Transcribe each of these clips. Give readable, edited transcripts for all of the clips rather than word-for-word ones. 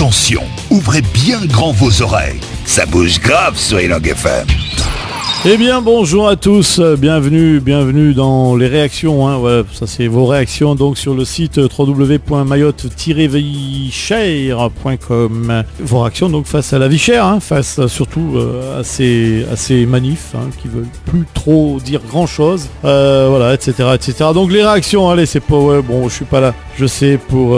Attention, ouvrez bien grand vos oreilles. Ça bouge grave sur Elang FM. Eh bien bonjour à tous, bienvenue dans les réactions, hein. Voilà, ça c'est vos réactions donc sur le site www.mayotte-vichère.com. Vos réactions donc face à la vie chère, hein, face surtout à ces manifs qui veulent plus trop dire grand chose, voilà, etc. Donc les réactions, allez, c'est pas, bon, je suis pas là, je sais, pour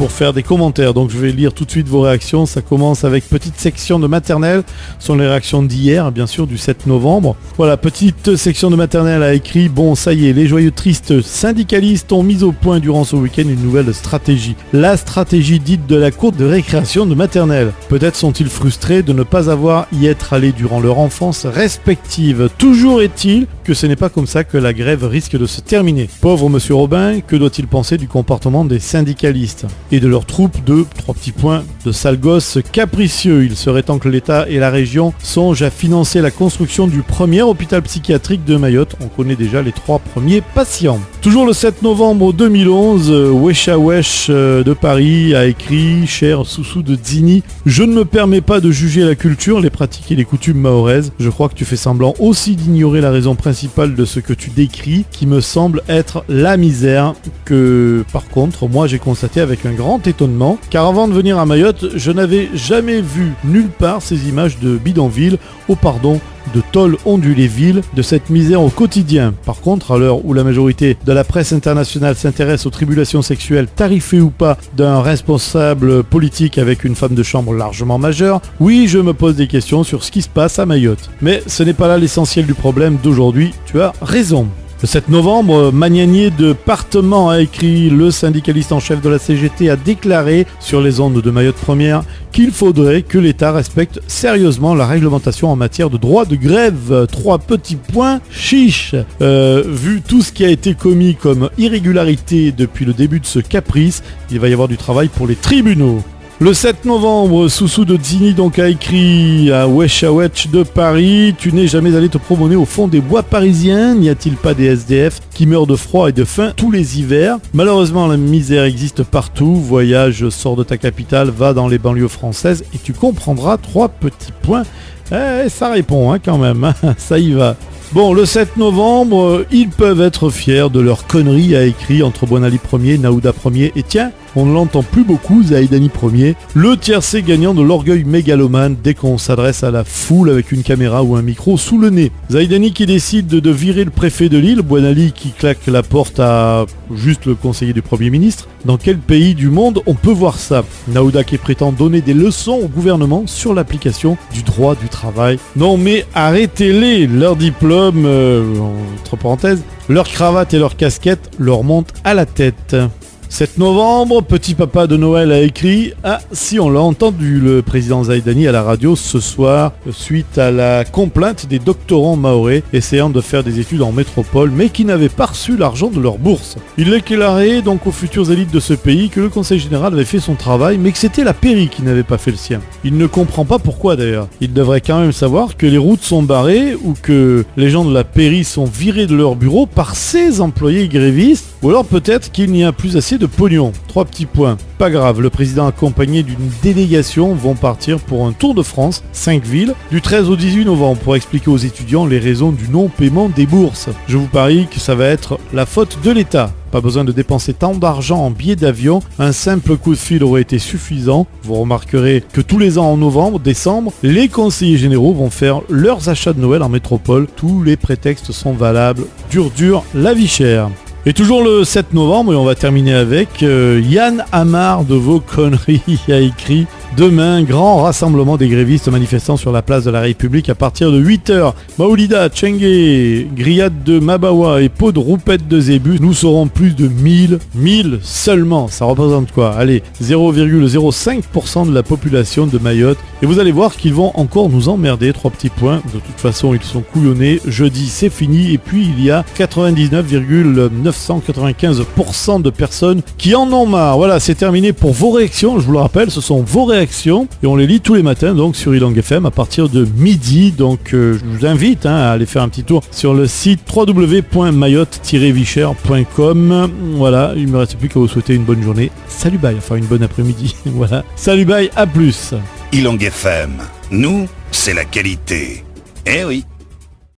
faire des commentaires, donc je vais lire tout de suite vos réactions. Ça commence avec petite section de maternelle, ce sont les réactions d'hier, bien sûr, du 7 novembre. Voilà, petite section de maternelle a écrit: bon, ça y est, les joyeux tristes syndicalistes ont mis au point durant ce week-end une nouvelle stratégie. La stratégie dite de la cour de récréation de maternelle. Peut-être sont-ils frustrés de ne pas avoir y être allés durant leur enfance respective. Toujours est-il que ce n'est pas comme ça que la grève risque de se terminer. Pauvre monsieur Robin, que doit-il penser du comportement des syndicalistes et de leur troupe de, 3 petits points, de sales gosses capricieux? Il serait temps que l'État et la région songent à financer la construction du premier hôpital psychiatrique de Mayotte. On connaît déjà les 3 premiers patients. Toujours le 7 novembre 2011, Wecha Wesh de Paris a écrit: cher Soussou de Zini, je ne me permets pas de juger la culture, les pratiques et les coutumes mahoraises. Je crois que tu fais semblant aussi d'ignorer la raison principale de ce que tu décris, qui me semble être la misère, que par contre moi j'ai constaté avec un grand étonnement, car avant de venir à Mayotte, je n'avais jamais vu nulle part ces images de bidonville, de tôle ondulée-ville, de cette misère au quotidien. Par contre, à l'heure où la majorité de la presse internationale s'intéresse aux tribulations sexuelles, tarifées ou pas, d'un responsable politique avec une femme de chambre largement majeure, oui, je me pose des questions sur ce qui se passe à Mayotte. Mais ce n'est pas là l'essentiel du problème d'aujourd'hui, tu as raison. Le 7 novembre, Magnanier de Partement a écrit: le syndicaliste en chef de la CGT a déclaré sur les ondes de Mayotte Première qu'il faudrait que l'État respecte sérieusement la réglementation en matière de droit de grève. 3 petits points, chiche. Vu tout ce qui a été commis comme irrégularité depuis le début de ce caprice, il va y avoir du travail pour les tribunaux. Le 7 novembre, Soussou de Zini donc a écrit à Wecha Wesh de Paris: tu n'es jamais allé te promener au fond des bois parisiens? N'y a-t-il pas des SDF qui meurent de froid et de faim tous les hivers? Malheureusement, la misère existe partout. Voyage, sors de ta capitale, va dans les banlieues françaises et tu comprendras. 3 petits points. Ça répond quand même, hein, ça y va. Bon, le 7 novembre, ils peuvent être fiers de leur connerie, a écrit entre Bonali 1er, Naouda 1er et tiens, on ne l'entend plus beaucoup, Zaïdani 1er, le tiercé gagnant de l'orgueil mégalomane dès qu'on s'adresse à la foule avec une caméra ou un micro sous le nez. Zaïdani qui décide de virer le préfet de l'île, Bonali qui claque la porte à juste le conseiller du Premier ministre. Dans quel pays du monde on peut voir ça? Naouda qui prétend donner des leçons au gouvernement sur l'application du droit du travail. Non mais arrêtez-les, leur diplôme, entre parenthèses, leur cravate et leur casquette leur montent à la tête. 7 novembre, petit papa de Noël a écrit: ah, si on l'a entendu, le président Zaïdani à la radio ce soir, suite à la complainte des doctorants mahorais essayant de faire des études en métropole, mais qui n'avaient pas reçu l'argent de leur bourse. Il déclarait donc aux futures élites de ce pays que le conseil général avait fait son travail, mais que c'était la pairie qui n'avait pas fait le sien. Il ne comprend pas pourquoi d'ailleurs. Il devrait quand même savoir que les routes sont barrées ou que les gens de la pairie sont virés de leur bureau par ces employés grévistes, ou alors peut-être qu'il n'y a plus assez de pognon. 3 petits points. Pas grave, le président accompagné d'une délégation vont partir pour un tour de France, 5 villes, du 13 au 18 novembre pour expliquer aux étudiants les raisons du non-paiement des bourses. Je vous parie que ça va être la faute de l'État. Pas besoin de dépenser tant d'argent en billets d'avion, un simple coup de fil aurait été suffisant. Vous remarquerez que tous les ans en novembre, décembre, les conseillers généraux vont faire leurs achats de Noël en métropole. Tous les prétextes sont valables. Dur, la vie chère. Et toujours le 7 novembre, et on va terminer avec Yann Amar de vos conneries a écrit: demain, grand rassemblement des grévistes manifestants sur la place de la République à partir de 8h. Maoulida, Tchengue, grillade de Mabawa et pot de roupette de Zébu. Nous serons plus de 1000 seulement. Ça représente quoi? Allez, 0,05% de la population de Mayotte. Et vous allez voir qu'ils vont encore nous emmerder. 3 petits points. De toute façon, ils sont couillonnés. Jeudi, c'est fini. Et puis, il y a 99,995% de personnes qui en ont marre. Voilà, c'est terminé pour vos réactions. Je vous le rappelle, ce sont vos réactions rédaction et on les lit tous les matins donc sur Ilang FM à partir de midi. Donc je vous invite à aller faire un petit tour sur le site www.mayotte-vichère.com. Voilà, il me reste plus qu'à vous souhaiter une bonne journée. Salut bye, enfin une bonne après-midi. Voilà, salut bye, à plus. Ilang FM, nous, c'est la qualité. Eh oui.